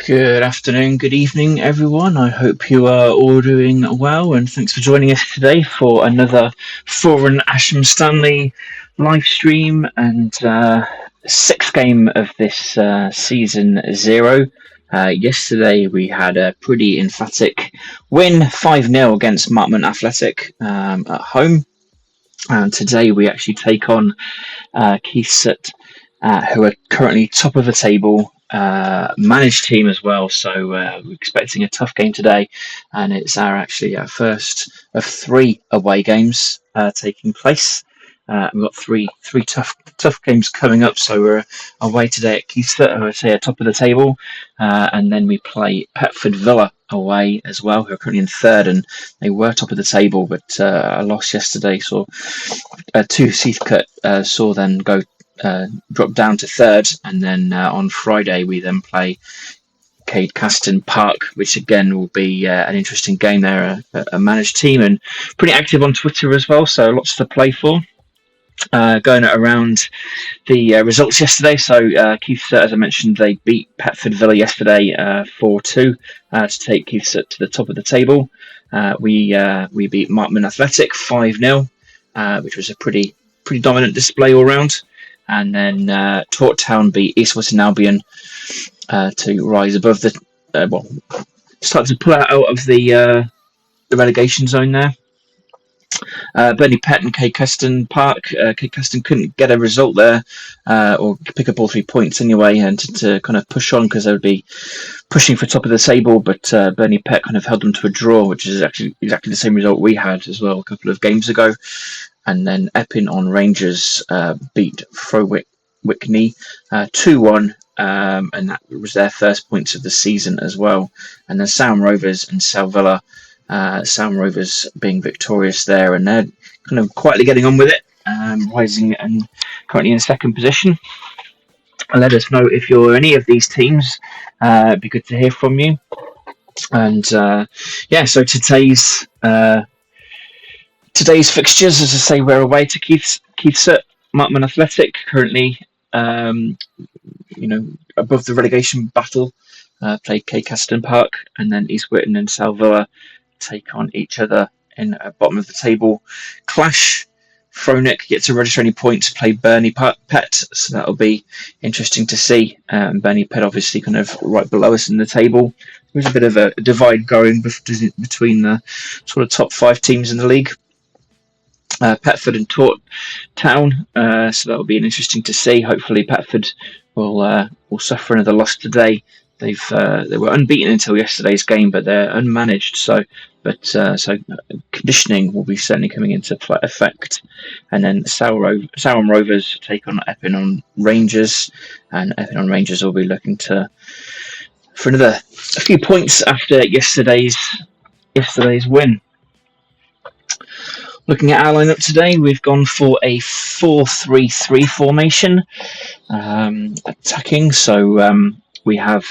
Good afternoon, good evening, everyone. I hope you are all doing well, and thanks for joining us today for another Foron-Asham Stanley live stream and sixth game of this season zero. Yesterday we had a pretty emphatic win, 5-0 against Martman Athletic at home, and today we actually take on Kethseate, who are currently top of the table. Managed team as well, so we're expecting a tough game today, and it's our first of three away games taking place. We've got three tough games coming up, so we're away today at Kethseate, who I say are top of the table, and then we play Petford Villa away as well, who are currently in third, and they were top of the table, but a loss yesterday saw Kethseate saw them go drop down to third, and then on Friday we then play Kethseate Park, which again will be an interesting game. They're a managed team and pretty active on Twitter as well, so lots to play for. Going around the results yesterday, so Kethseate, as I mentioned, they beat Petford Villa yesterday 4-2 to take Kethseate to the top of the table. We beat Martman Athletic 5-0, which was a pretty dominant display all round. And then Tort Town beat East Western Albion to rise above start to pull out of the relegation zone there. Burnley Pet and Kethseate Park. Kethseate couldn't get a result there, or pick up all 3 points anyway, and to kind of push on because they would be pushing for top of the table. But Burnley Pet kind of held them to a draw, which is actually exactly the same result we had as well a couple of games ago. And then Epping on Rangers beat Frowhickney 2-1, and that was their first points of the season as well. And then Sarum Rovers and Sale Villa, Sarum Rovers being victorious there, and they're kind of quietly getting on with it, rising and currently in second position. Let us know if you're any of these teams. It'd be good to hear from you. And so today's fixtures, as I say, we're away to Kethseate. Martman Athletic currently, above the relegation battle, play Kethseate Park, and then East Witten and Sale Villa take on each other in a bottom of the table clash. Fronick gets to register any points to play Burnley Pet, so that'll be interesting to see. Burnley Pet obviously kind of right below us in the table. There's a bit of a divide going between the sort of top 5 teams in the league. Petford and Tort Town, so that'll be interesting to see. Hopefully Petford will suffer another loss today. They were unbeaten until yesterday's game, but they're unmanaged. So conditioning will be certainly coming into effect. And then Sarum Rovers take on Epping on Rangers, and Epping on Rangers will be looking for a few points after yesterday's win. Looking at our lineup today, we've gone for a 4-3-3 formation, attacking. So we have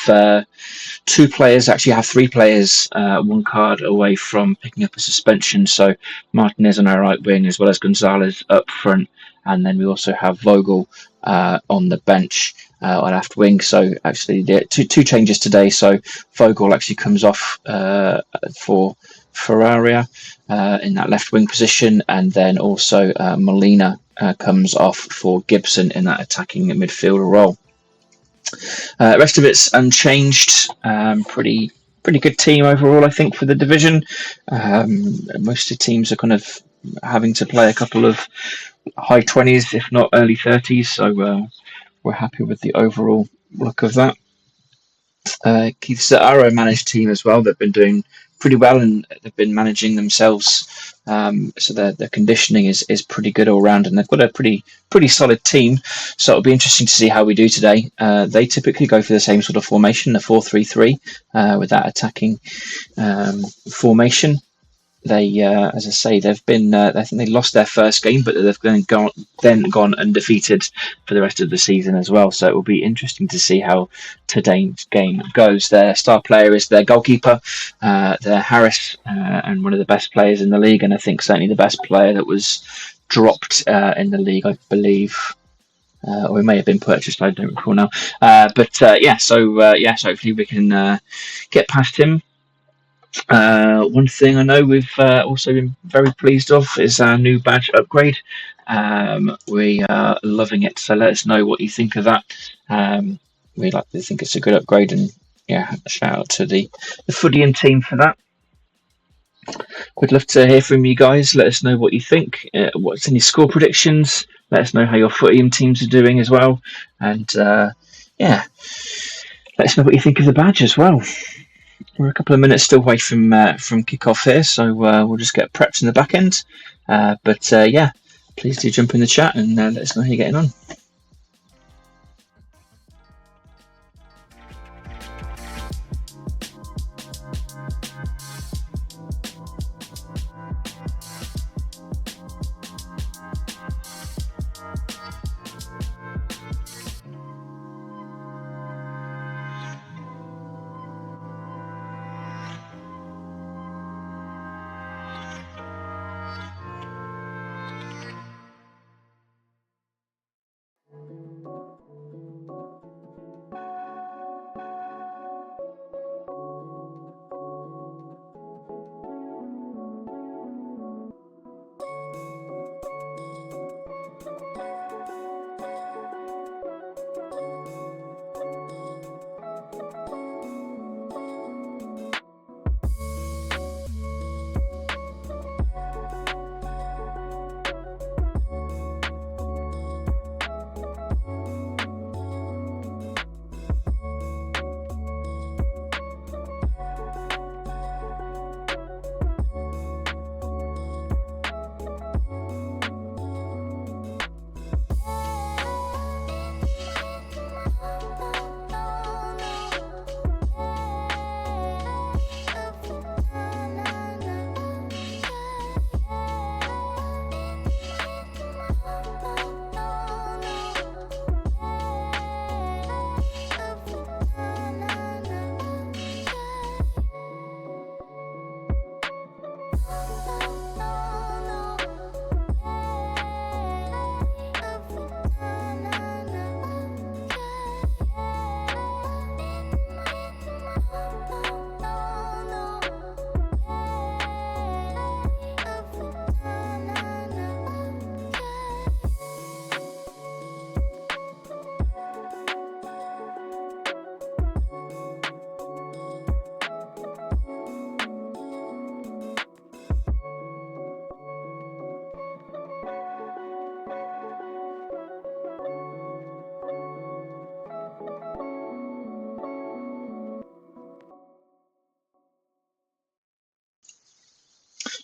2 players, actually have 3 players, 1 card away from picking up a suspension. So Martinez on our right wing, as well as Gonzalez up front, and then we also have Vogel on the bench on left wing. So actually, two changes today. So Vogel actually comes off for Ferraria in that left wing position, and then also Molina comes off for Gibson in that attacking midfielder role. Rest of it's unchanged. Pretty good team overall, I think, for the division. Most of the teams are kind of having to play a couple of high 20s, if not early 30s. So we're happy with the overall look of that. Kethseate are a managed team as well. They've been doing pretty well, and they've been managing themselves, so their conditioning is pretty good all round, and they've got a pretty solid team. So it'll be interesting to see how we do today. They typically go for the same sort of formation, the 4-3-3, with that attacking formation. They, as I say, they've been. I think they lost their first game, but they've then gone undefeated for the rest of the season as well. So it will be interesting to see how today's game goes. Their star player is their goalkeeper, their Harris, and one of the best players in the league, and I think certainly the best player that was dropped in the league, I believe. or it may have been purchased. I don't recall now. So hopefully we can get past him. One thing I know we've also been very pleased of is our new badge upgrade. We are loving it, so let us know what you think of that. We like to think it's a good upgrade, and yeah, shout out to the Footium team for that. We'd love to hear from you guys. Let us know what you think. What's any score predictions? Let us know how your Footium teams are doing as well, and let us know what you think of the badge as well. We're a couple of minutes still away from kickoff here, so we'll just get prepped in the back end. Please do jump in the chat and let us know how you're getting on.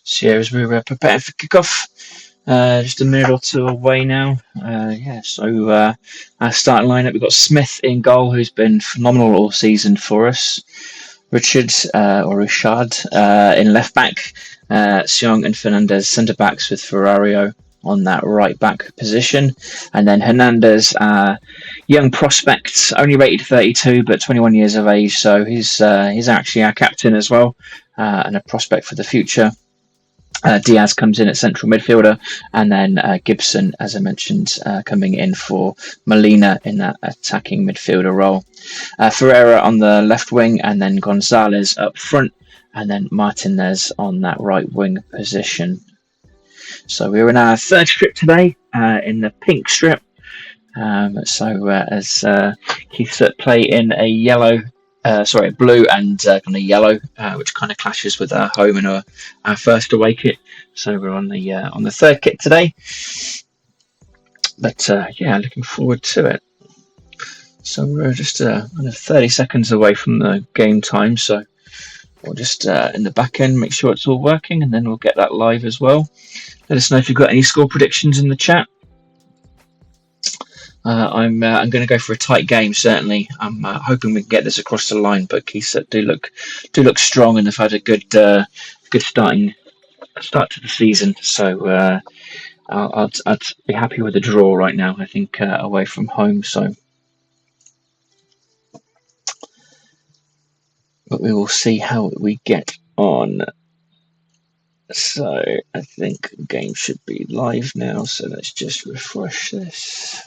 So yeah, as we're preparing for kickoff, just a minute or two away now. Our starting lineup, we've got Smith in goal, who's been phenomenal all season for us. Richard in left back, Seong and Fernandez centre backs with Ferrario on that right back position, and then Hernandez, young prospect, only rated 32 but 21 years of age, so he's actually our captain as well, and a prospect for the future. Diaz comes in at central midfielder, and then Gibson, as I mentioned, coming in for Molina in that attacking midfielder role. Ferreira on the left wing, and then Gonzalez up front, and then Martinez on that right wing position. So we're in our third strip today, in the pink strip. As Kethseate play in a blue and kind of yellow, which kind of clashes with our home and our first away kit. So we're on the third kit today. But looking forward to it. So we're just 30 seconds away from the game time. So we'll just in the back end make sure it's all working, and then we'll get that live as well. Let us know if you've got any score predictions in the chat. I'm going to go for a tight game. Certainly, I'm hoping we can get this across the line. But Kethseate do look strong, and they've had a good start to the season. So I'd be happy with a draw right now. I think away from home. So, but we will see how we get on. So I think the game should be live now. So let's just refresh this.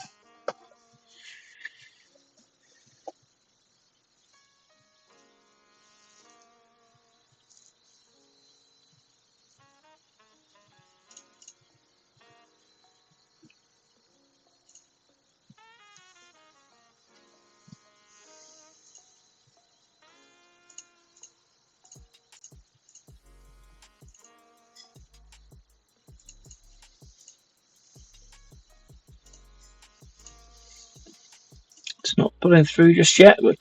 pulling through just yet, but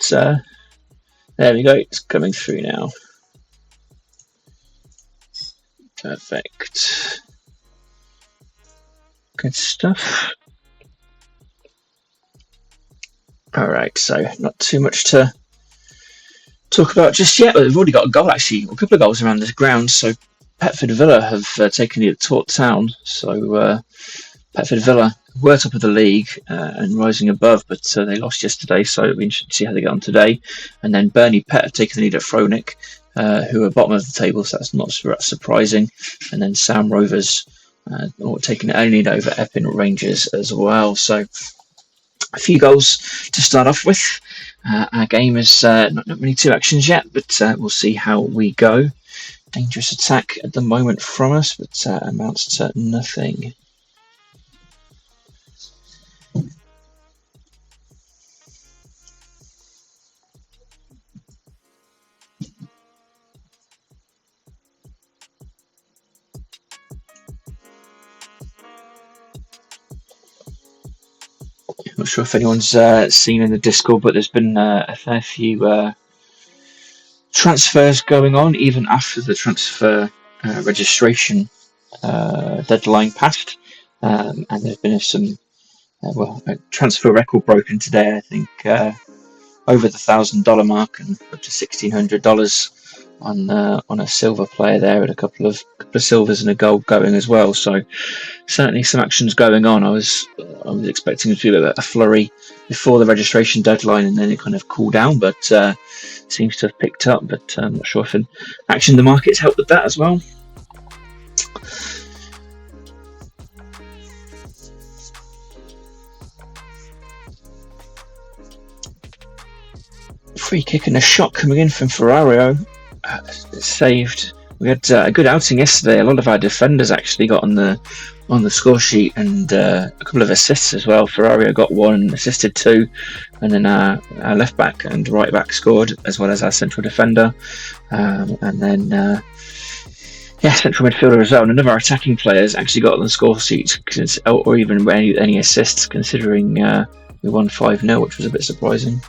there we go. It's coming through now. Perfect. Good stuff. All right, so not too much to talk about just yet, but we've already got a goal, actually, a couple of goals around this ground. So Petford Villa have taken the Tort Town. So Petford Villa were top of the league and rising above, but they lost yesterday, so it'll be interesting to see how they get on today. And then Burnley Pet have taken the lead at Fronic, who are bottom of the table, so that's not surprising. And then Sam Rovers taking the only lead over Epping Rangers as well. So a few goals to start off with. Our game is not really two actions yet, but we'll see how we go. Dangerous attack at the moment from us, but amounts to nothing. Not sure if anyone's seen in the Discord, but there's been a fair few transfers going on even after the transfer registration deadline passed, and there's been some a transfer record broken today. I think over the $1,000 mark and up to $1,600 on a silver player there, and a couple of silvers and a gold going as well. So certainly some actions going on. I was expecting to be a flurry before the registration deadline, and then it kind of cooled down, but seems to have picked up. But I'm not sure if an action in the markets helped with that as well. Free kick and a shot coming in from Ferrario. Saved. We had a good outing yesterday. A lot of our defenders actually got on the score sheet, and a couple of assists as well. Ferrario got one, assisted two, and then our left back and right back scored, as well as our central defender, and then central midfielder as well. None of our attacking players actually got on the score sheet, or even any assists, considering we won 5-0, which was a bit surprising.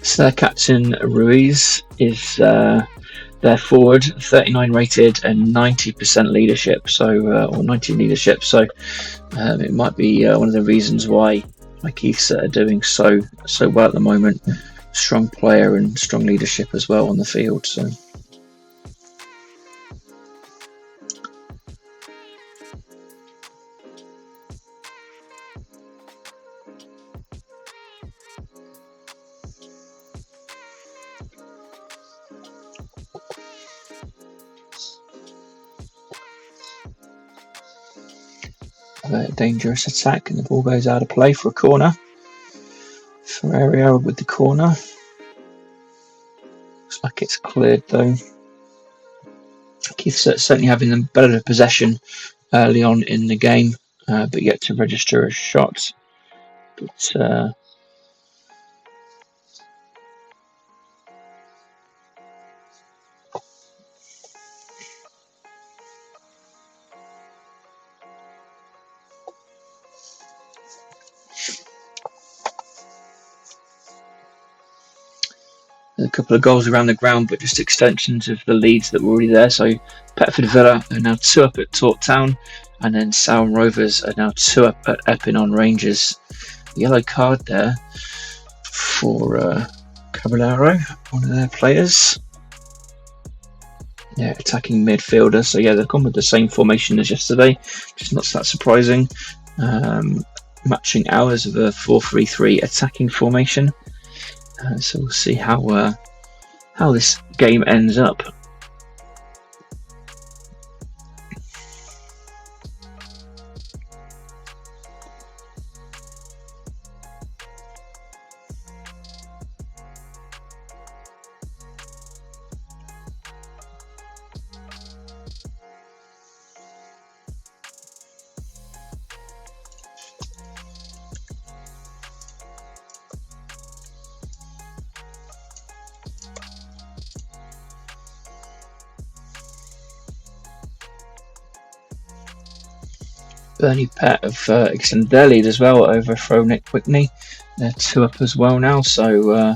So their captain Ruiz is their forward, 39 rated and 90% leadership, or 90 leadership. So it might be one of the reasons why Kethseate are doing so well at the moment. Strong player and strong leadership as well on the field. Dangerous attack, and the ball goes out of play for a corner. Ferrario with the corner. Looks like it's cleared though. Kethseate certainly having them better possession early on in the game, but yet to register a shot. But a couple of goals around the ground, but just extensions of the leads that were already there. So Petford Villa are now 2 up at Tort Town, and then Foron Rovers are now 2 up at Epping Rangers. Yellow card there for Caballero, one of their players. Yeah, attacking midfielder. So yeah, they've gone with the same formation as yesterday, just not that surprising. Matching ours of a 4-3-3 attacking formation. So we'll see how this game ends up. Bernie Pett have extended their lead as well over Foron-Asham. They're 2 up as well now, so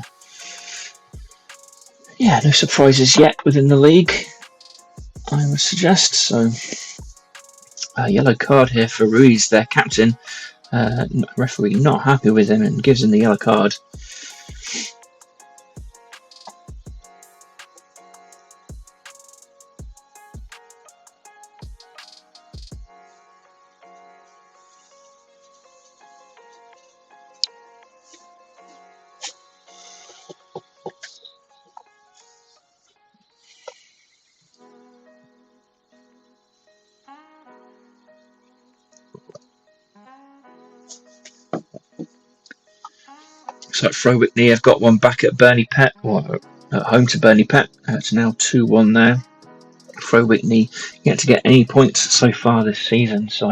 yeah, no surprises yet within the league, I would suggest. So a yellow card here for Ruiz, their captain. Referee not happy with him and gives him the yellow card. So Foron-Asham have got one back at Bernie Pett, or at home to Bernie Pett. It's now 2-1 there. Foron-Asham yet to get any points so far this season, so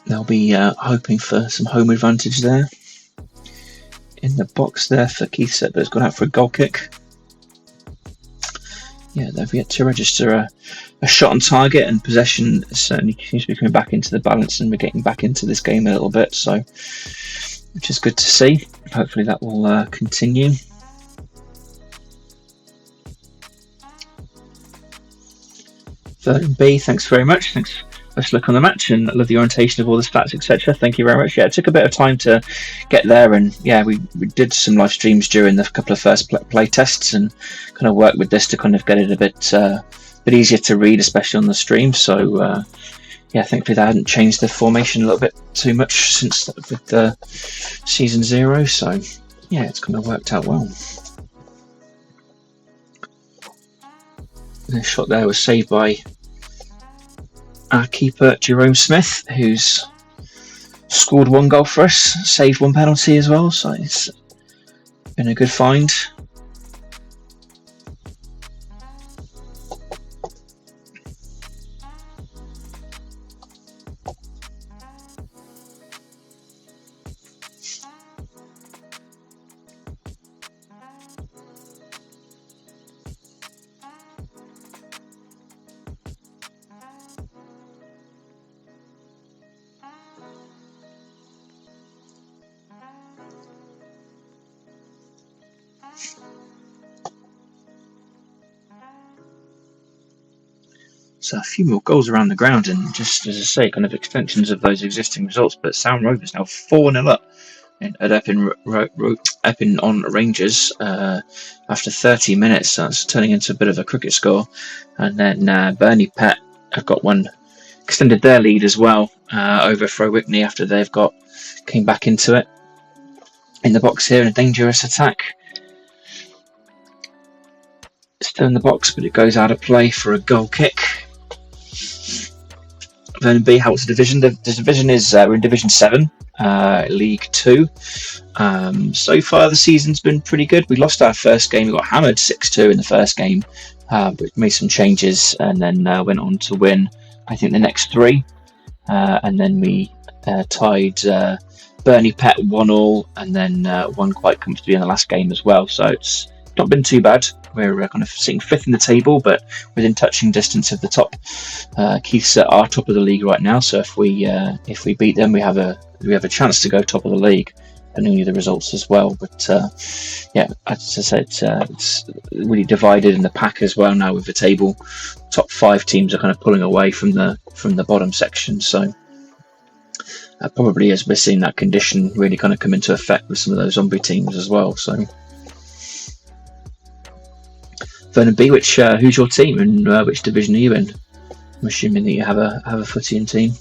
they'll be hoping for some home advantage there. In the box there for Kethseate, but has gone out for a goal kick. Yeah, they've yet to register a shot on target, and possession certainly seems to be coming back into the balance, and we're getting back into this game a little bit, so which is good to see. Hopefully that will continue. Third B, thanks very much. Thanks. Let's look on the match, and I love the orientation of all the stats, etc. Thank you very much. Yeah, it took a bit of time to get there, and yeah, we did some live streams during the couple of first play tests, and kind of worked with this to kind of get it a bit easier to read, especially on the stream. So yeah, thankfully they hadn't changed the formation a little bit too much since with season 0. So yeah, it's kind of worked out well. The shot there was saved by our keeper Jerome Smith, who's scored 1 goal for us, saved 1 penalty as well, so it's been a good find. So a few more goals around the ground, and just as I say, kind of extensions of those existing results. But Sound Rovers now 4-0 up at Epping on Rangers after 30 minutes. That's turning into a bit of a cricket score. And then Bernie Pett have got one, extended their lead as well over Foron-Asham after they've came back into it. In the box here, in a dangerous attack. Still in the box, but it goes out of play for a goal kick. Vernon B, how it's the division? The division is we're in Division 7, League 2. So far the season's been pretty good. We lost our first game. We got hammered 6-2 in the first game, but made some changes and then went on to win, I think, the next 3. And then we tied Bernie Pett 1-1, and then won quite comfortably in the last game as well. So it's not been too bad. We're kind of sitting 5th in the table, but within touching distance of the top. Kethseate are top of the league right now, so if we beat them, we have a chance to go top of the league, depending on the results as well. But yeah, as I said, it's really divided in the pack as well now with the table. Top 5 teams are kind of pulling away from the bottom section, so probably as we're seeing that condition really kind of come into effect with some of those zombie teams as well. So. Vernon B, who's your team, and which division are you in? I'm assuming that you have a Footium team.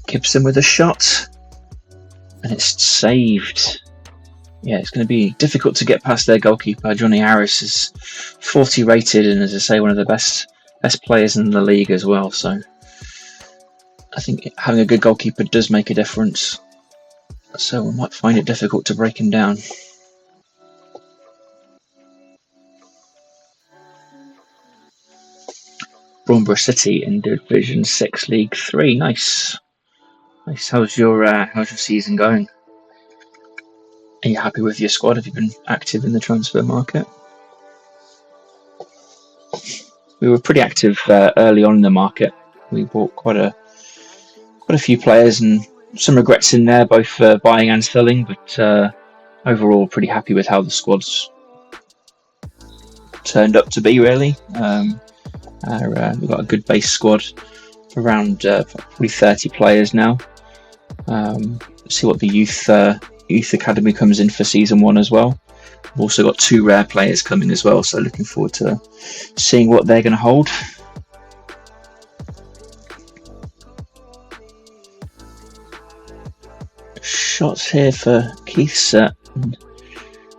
Gibson with a shot, and it's saved. Yeah, it's going to be difficult to get past their goalkeeper. Johnny Harris is 40 rated, and as I say, one of the best players in the league as well. So I think having a good goalkeeper does make a difference. So we might find it difficult to break him down. Bromborough City in Division 6, League 3. Nice. How's your season going? Are you happy with your squad? Have you been active in the transfer market? we were pretty active early on in the market. We bought quite a few players, and some regrets in there, both buying and selling. But overall, pretty happy with how the squad's turned up to be. Really, we've got a good base squad, around probably 30 players now. See what the youth academy comes in for season 1 as well. We've also got 2 rare players coming as well, so looking forward to seeing what they're going to hold. Shots here for Kethseate.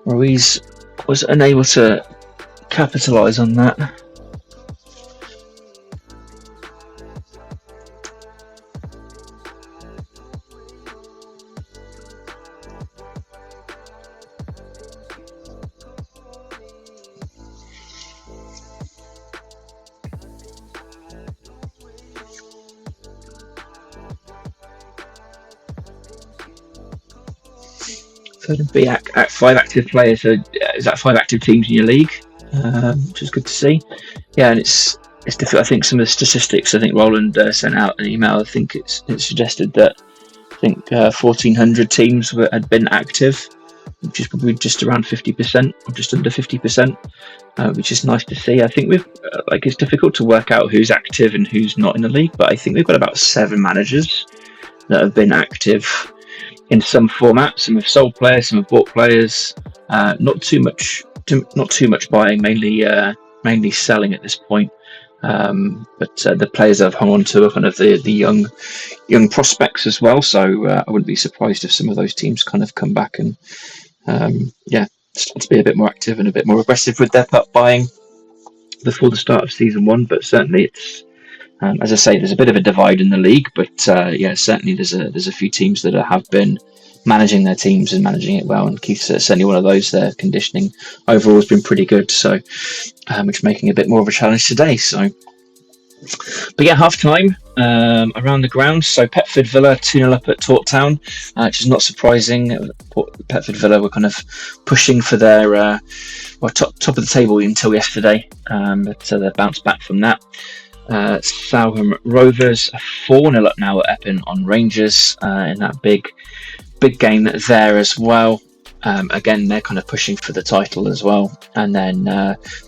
Ruiz was unable to capitalise on that. So to be at 5 active players, so is that 5 active teams in your league, which is good to see. Yeah, and it's difficult. I think some of the statistics, I think Roland sent out an email. I think it suggested that 1,400 teams had been active, which is probably just around 50% or just under 50%, which is nice to see. I think we've it's difficult to work out who's active and who's not in the league, but I think we've got about 7 managers that have been active in some format. Some have sold players, some have bought players. Not too much buying, mainly selling at this point. But the players I've hung on to are kind of the young prospects as well. So I wouldn't be surprised if some of those teams kind of come back and start to be a bit more active and a bit more aggressive with their buying before the start of season 1. But certainly it's. As I say, there's a bit of a divide in the league, but certainly there's a few teams that have been managing their teams and managing it well, and Keith's certainly one of those. Their conditioning overall has been pretty good, so which is making a bit more of a challenge today. So, but yeah, half time around the ground. So Petford Villa 2-0 up at Tort Town, which is not surprising. Petford Villa were kind of pushing for their top of the table until yesterday, but they bounced back from that. Southam Rovers 4-0 up now at Epping on Rangers in that big game there as well. Again, they're kind of pushing for the title as well. And then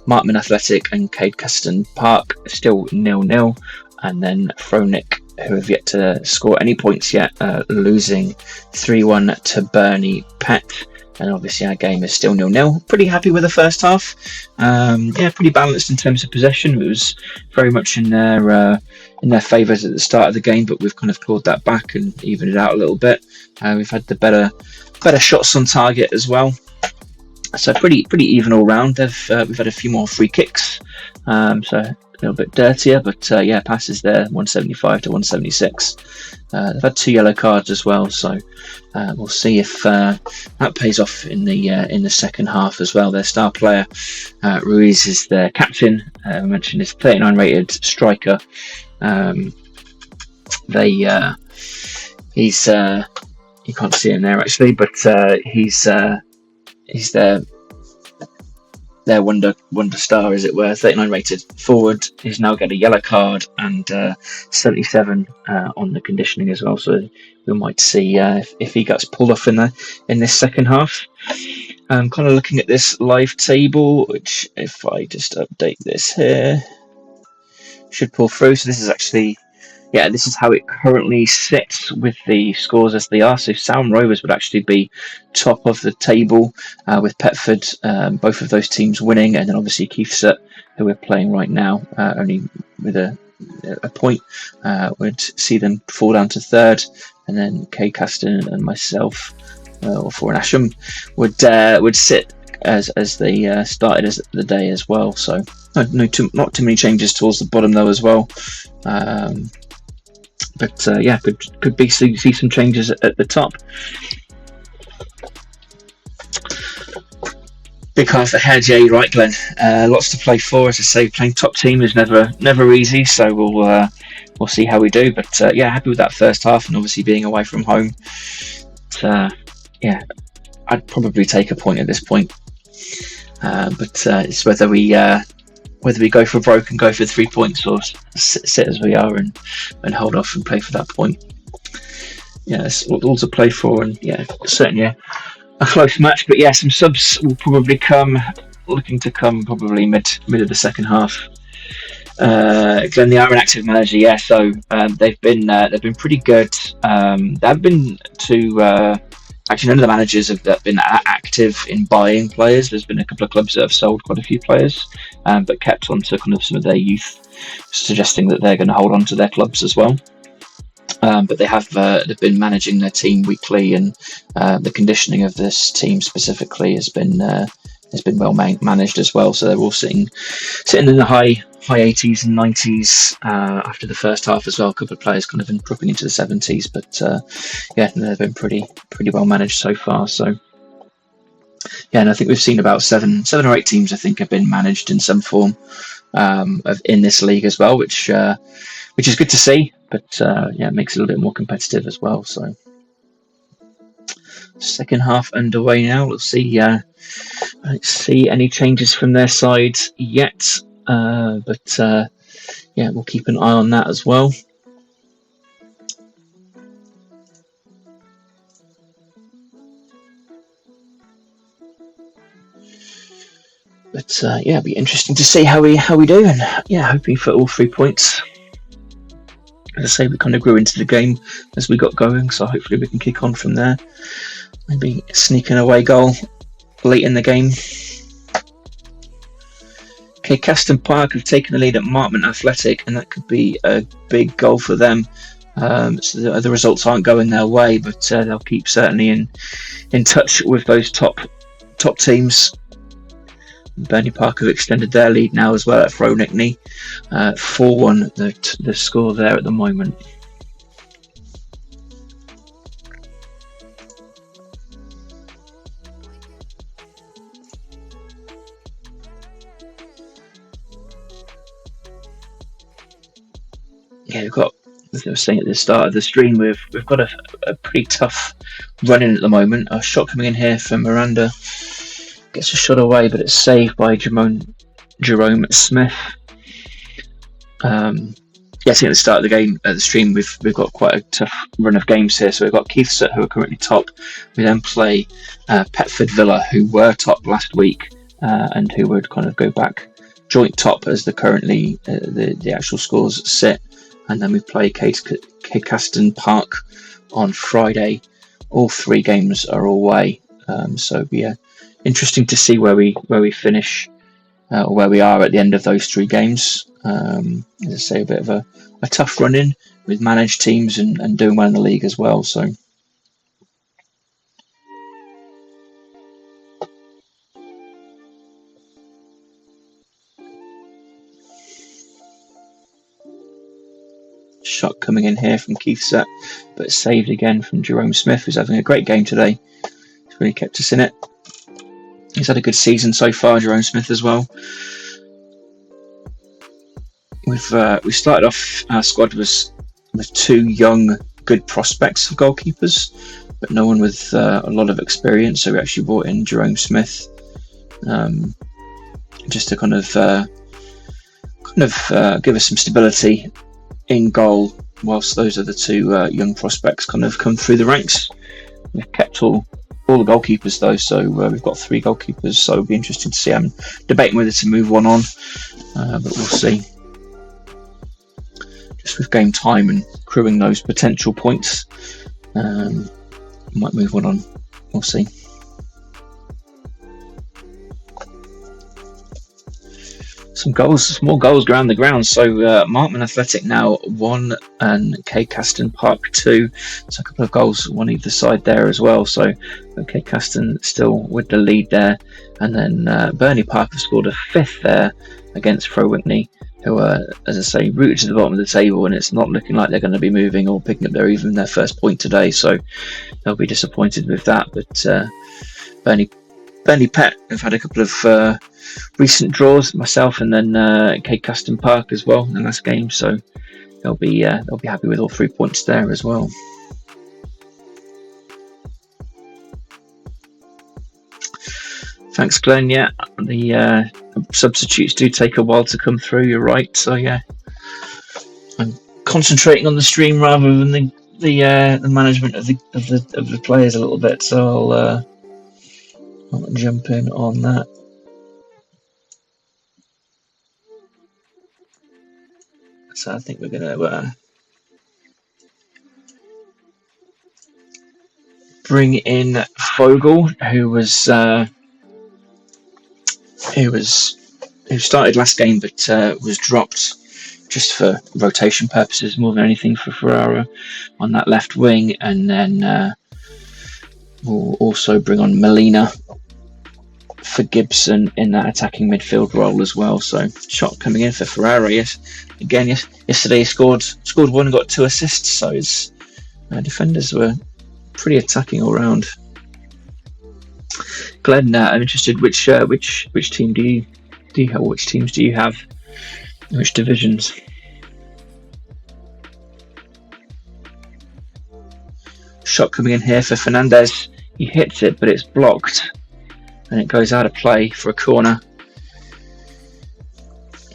Markman Athletic and Kethseate Park still 0-0. And then Fronic, who have yet to score any points yet, losing 3-1 to Burnley Pet. And obviously our game is still 0-0. Pretty happy with the first half. Pretty balanced in terms of possession. It was very much in their favours at the start of the game, but we've kind of clawed that back and evened it out a little bit. We've had the better shots on target as well. So pretty even all round. We've had a few more free kicks, so a little bit dirtier, but passes there 175 to 176. They've had 2 yellow cards as well, so we'll see if that pays off in the second half as well. Their star player Ruiz is their captain. I mentioned his 39 rated striker. He's you can't see him there actually, but he's their wonder star, as it were. 39 rated forward. He's now got a yellow card and 77 on the conditioning as well. So we might see if he gets pulled off in this second half. I'm kind of looking at this live table, which if I just update this here, should pull through. So this is actually. Yeah, this is how it currently sits with the scores as they are. So Southam Rovers would actually be top of the table with Petford, both of those teams winning, and then obviously Kethseate, who we're playing right now, only with a point, would see them fall down to third, and then Kethseate and myself, or Foron-Asham, would sit as they started as the day as well. So not too many changes towards the bottom though as well. But could be see some changes at the top. Big half ahead, yeah, you're right, Glenn. Lots to play for. As I say, playing top team is never easy. So we'll see how we do. But happy with that first half, and obviously being away from home. I'd probably take a point at this point. But it's whether we whether we go for broke and go for 3 points, or sit as we are and hold off and play for that point. Yeah, it's all to play for, and yeah, certainly a close match. But yeah, some subs will probably come, looking to come probably mid of the second half. Glenn, they are an active manager, yeah. So they've been pretty good. They haven't been too. Actually, none of the managers have been active in buying players. There's been a couple of clubs that have sold quite a few players, but kept on to kind of some of their youth, suggesting that they're going to hold on to their clubs as well. But they've been managing their team weekly, and the conditioning of this team specifically has been well managed as well. So they're all sitting in the high 80s and 90s after the first half as well. A couple of players kind of been dropping into the 70s, but yeah, they've been pretty well managed so far. So yeah, and I think we've seen about seven or eight teams I think have been managed in some form in this league as well, which is good to see. But yeah, it makes it a little bit more competitive as well. So second half underway now. Let's see. I don't see any changes from their side yet, but yeah, we'll keep an eye on that as well. But yeah, it'll be interesting to see how we do, and yeah, hoping for all 3 points. As I say, we kind of grew into the game as we got going, so hopefully we can kick on from there. Maybe sneak an away goal late in the game. Okay, Caston Park have taken the lead at Martman Athletic, and that could be a big goal for them. So the results aren't going their way, but they'll keep certainly in touch with those top teams. Burnley Park have extended their lead now as well at Foron-Asham. 4-1 the score there at the moment. Yeah, we've got, as I was saying at the start of the stream, we've got a pretty tough run in at the moment. A shot coming in here from Miranda. Gets a shot away, but it's saved by Jerome Smith. Yeah, I think at the start of the game, at the stream, we've got quite a tough run of games here. So we've got Kethseate, who are currently top. We then play Petford Villa, who were top last week, and who would kind of go back joint top as the currently the actual scores sit. And then we play Caston Park on Friday. All 3 games are away, so yeah. Interesting to see where we finish, or where we are at the end of those 3 games. As I say, a bit of a tough run in with managed teams and doing well in the league as well. So shot coming in here from Kethseate, but saved again from Jerome Smith, who's having a great game today. He's really kept us in it. He's had a good season so far, Jerome Smith as well. We started off our squad with 2 young, good prospects of goalkeepers, but no one with a lot of experience. So we actually brought in Jerome Smith, just to kind of give us some stability in goal, whilst those other 2 young prospects kind of come through the ranks. We've kept all the goalkeepers though, so we've got 3 goalkeepers, so it'll be interesting to see. I'm debating whether to move one on, but we'll see. Just with game time and crewing those potential points, might move one on, we'll see. Some more goals around the ground. So Martman Athletic now 1 and Caston Park 2. So a couple of goals on either side there as well. So Caston still with the lead there, and then Burnley Park have scored a 5th there against Foron-Asham, who are, as I say, rooted to the bottom of the table, and it's not looking like they're going to be moving or picking up their first point today. So they'll be disappointed with that. But Burnley Pet have had a couple of recent draws, myself and then Caston Park as well in the last game, so they'll be happy with all 3 points there as well. Thanks, Glenn. Yeah, the substitutes do take a while to come through. You're right. So yeah, I'm concentrating on the stream rather than the management of the players a little bit. So I'll jump in on that. So I think we're gonna bring in Fogel, who started last game but was dropped just for rotation purposes more than anything for Ferrara on that left wing, and then we'll also bring on Molina for Gibson in that attacking midfield role as well. So shot coming in for Ferrara. Yesterday he scored one and got 2 assists. So his defenders were pretty attacking all round. Glenn, I'm interested. Which team do you have? Which teams do you have? Which divisions? Shot coming in here for Fernandez. He hits it, but it's blocked, and it goes out of play for a corner.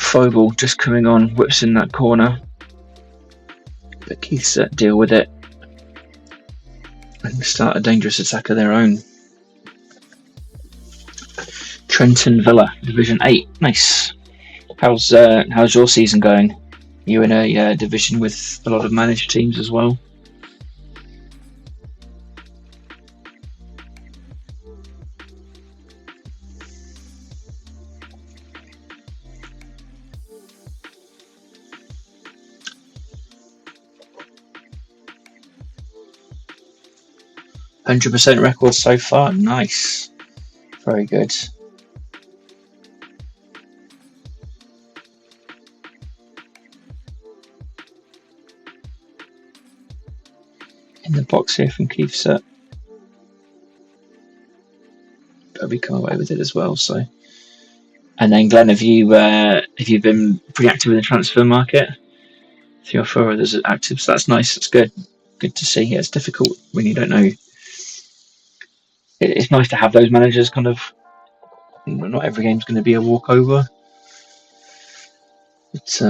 Fogel just coming on, whips in that corner, but Kethseate deal with it and start a dangerous attack of their own. Trenton Villa, Division 8. Nice. How's your season going? You in a division with a lot of managed teams as well? %100% record so far. Nice. Very good. In the box here from Kethseate. But we come away with it as well. So, and then Glenn, have you been pretty active in the transfer market? 3 or 4 others are active, so that's nice. That's good. Good to see. Yeah, it's difficult when you don't know. It's nice to have those managers. Kind of, not every game's going to be a walkover. But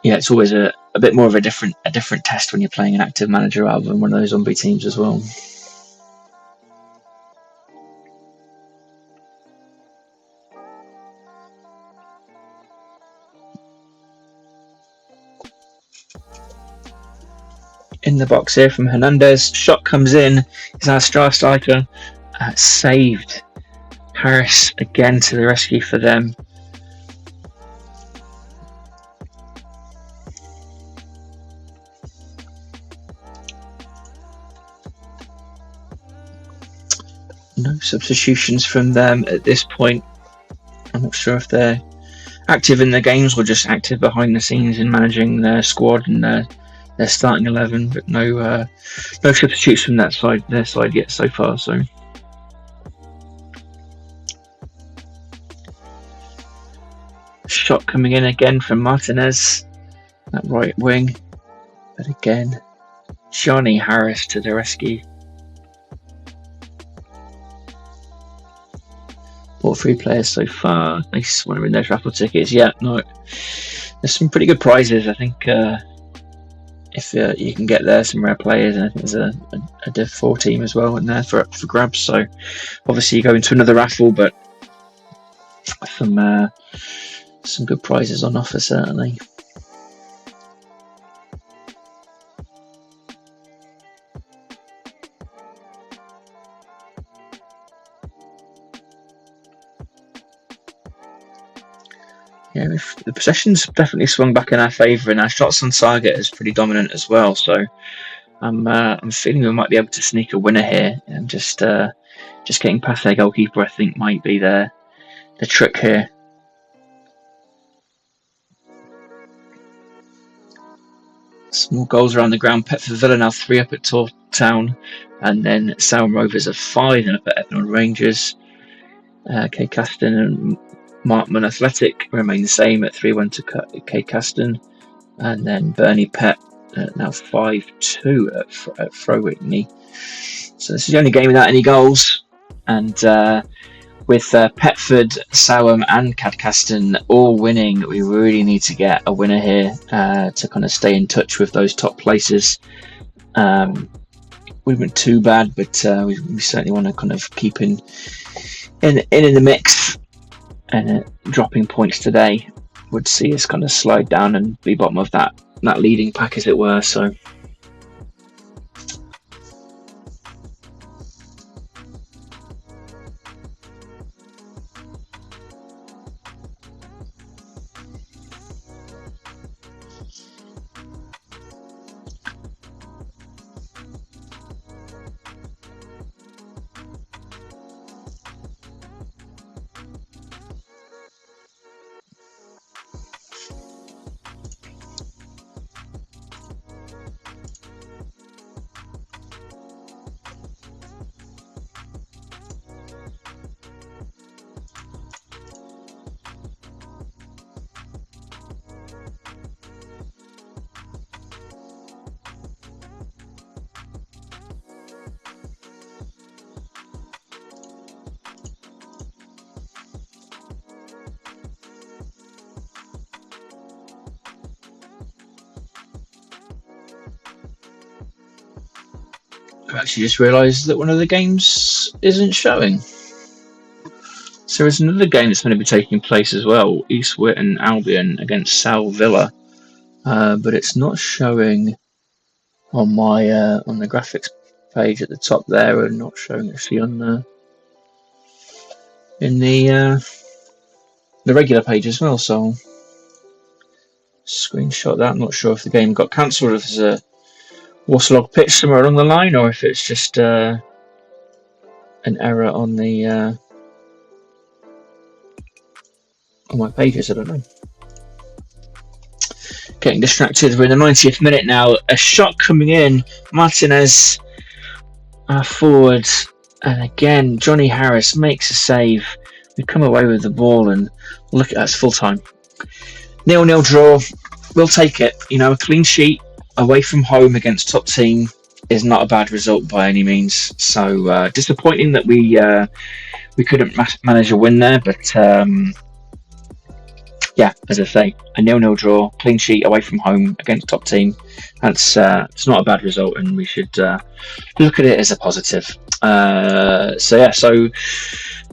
yeah, it's always a bit more of a different test when you're playing an active manager rather than one of those zombie teams as well. In the box here from Hernandez, shot comes in. Is our star striker saved? Harris again to the rescue for them. No substitutions from them at this point. I'm not sure if they're active in the games or just active behind the scenes in managing their squad and their starting 11, but no substitutes from their side yet so far. So shot coming in again from Martinez, that right wing, but again Johnny Harris to the rescue. Bought 3 players so far. Nice. Want to win those raffle tickets? Yeah, no. There's some pretty good prizes. I think if you can get there, some rare players, and I think there's a Div 4 team as well in there for grabs. So obviously you go into another raffle, but some good prizes on offer certainly. Yeah, the possession's definitely swung back in our favour, and our shots on target is pretty dominant as well. So I'm feeling we might be able to sneak a winner here, and just getting past their goalkeeper, I think, might be the trick here. Small goals around the ground. Pet for Villa now 3 up at Town, and then Sarum Rovers are 5 up at Epping Rangers. K Caston and Markman Athletic remain the same at 3-1 to K Caston, and then Burnley Pet now 5-2 at Whitney. So this is the only game without any goals, and with Petford, Sowham and Cadcaston all winning, we really need to get a winner here to kind of stay in touch with those top places. Wouldn't been too bad, but we certainly want to kind of keep in the mix, and dropping points today would see us kind of slide down and be bottom of that leading pack, as it were. So I actually just realised that one of the games isn't showing. So there's another game that's going to be taking place as well, East Witten Albion against Sal Villa, but it's not showing on my on the graphics page at the top there, and not showing actually on in the regular page as well. So I'll screenshot that. I'm not sure if the game got cancelled, if there's a waterlogged pitch somewhere along the line, or if it's just an error on the on my pages. I don't know. Getting distracted. We're in the 90th minute now. A shot coming in. Martinez forward, and again Johnny Harris makes a save. We come away with the ball, and look at that's full time. 0-0 draw. We'll take it. You know, a clean sheet away from home against top team is not a bad result by any means. So disappointing that we couldn't manage a win there, but yeah, as I say, a 0-0 draw, clean sheet away from home against top team. That's it's not a bad result, and we should look at it as a positive. So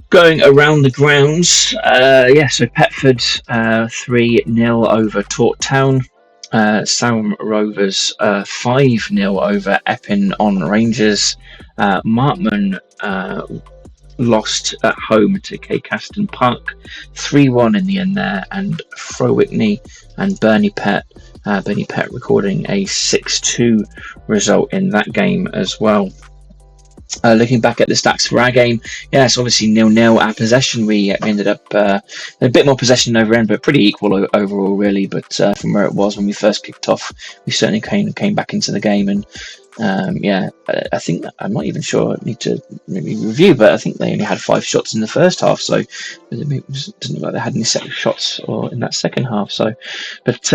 going around the grounds, so Petford 3-0 over Tort Town. Sowham Rovers 5-0 over Epping on Rangers. Markman lost at home to Kethseate Park 3-1 in the end there, and Frowhickney and Bernie Pett recording a 6-2 result in that game as well. Looking back at the stats for our game, it's obviously 0-0. Our possession, we ended up a bit more possession over end, but pretty equal overall, really. But from where it was when we first kicked off, we certainly came back into the game. And I think, I'm not even sure, I need to maybe review, but I think they only had 5 shots in the first half, so it doesn't look like they had any second shots or in that second half. So, but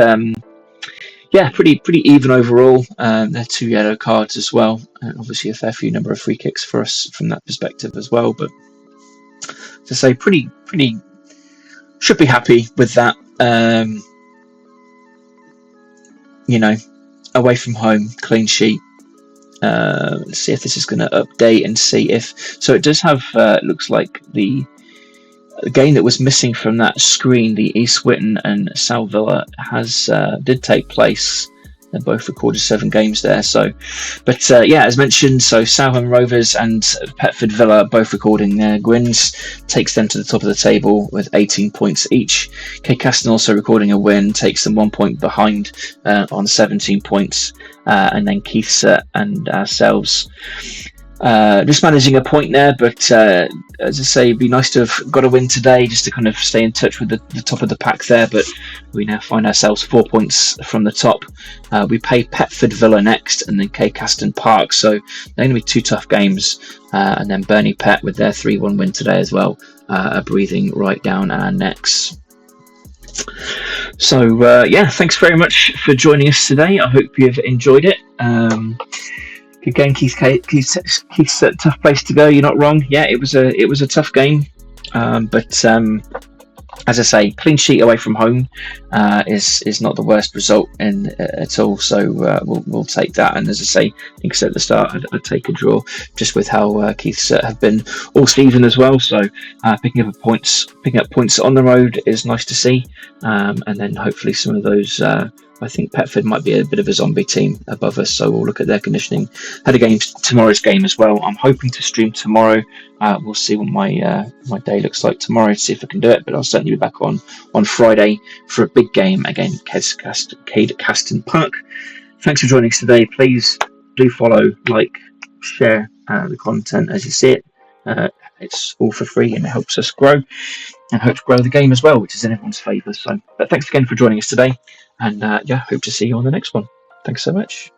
pretty even overall. They're 2 yellow cards as well, and obviously a fair few number of free kicks for us from that perspective as well. But to say, pretty should be happy with that. Away from home, clean sheet. Let's see if this is going to update and see if so. It does have looks like the game that was missing from that screen, the East Witten and Sal Villa, did take place. They both recorded 7 games there. So, but as mentioned, so Sowham Rovers and Petford Villa both recording their wins, takes them to the top of the table with 18 points each. Kethseate also recording a win, takes them 1 point behind on 17 points, and then Kethseate and ourselves just managing a point there, but as I say, it'd be nice to have got a win today just to kind of stay in touch with the top of the pack there, but we now find ourselves 4 points from the top. We play Petford Villa next, and then Kethseate Park, so they're going to be 2 tough games, and then Bernie Pett with their 3-1 win today as well, are breathing right down our necks. So thanks very much for joining us today. I hope you've enjoyed it. Good game, Kethseate, tough place to go. You're not wrong. Yeah, it was a tough game. But as I say, clean sheet away from home is not the worst result at all. So we'll take that. And as I say, I think I said at the start, I'd take a draw, just with how Kethseate have been all season as well. So picking up points on the road is nice to see. And then hopefully some of those. I think Petford might be a bit of a zombie team above us, so we'll look at their conditioning. Had a game tomorrow's game as well. I'm hoping to stream tomorrow. We'll see what my day looks like tomorrow to see if I can do it, but I'll certainly be back on Friday for a big game against Kethseate Park. Thanks for joining us today. Please do follow, like, share the content as you see it. It's all for free and it helps us grow and helps grow the game as well, which is in everyone's favour. So, but thanks again for joining us today, and hope to see you on the next one. Thanks so much.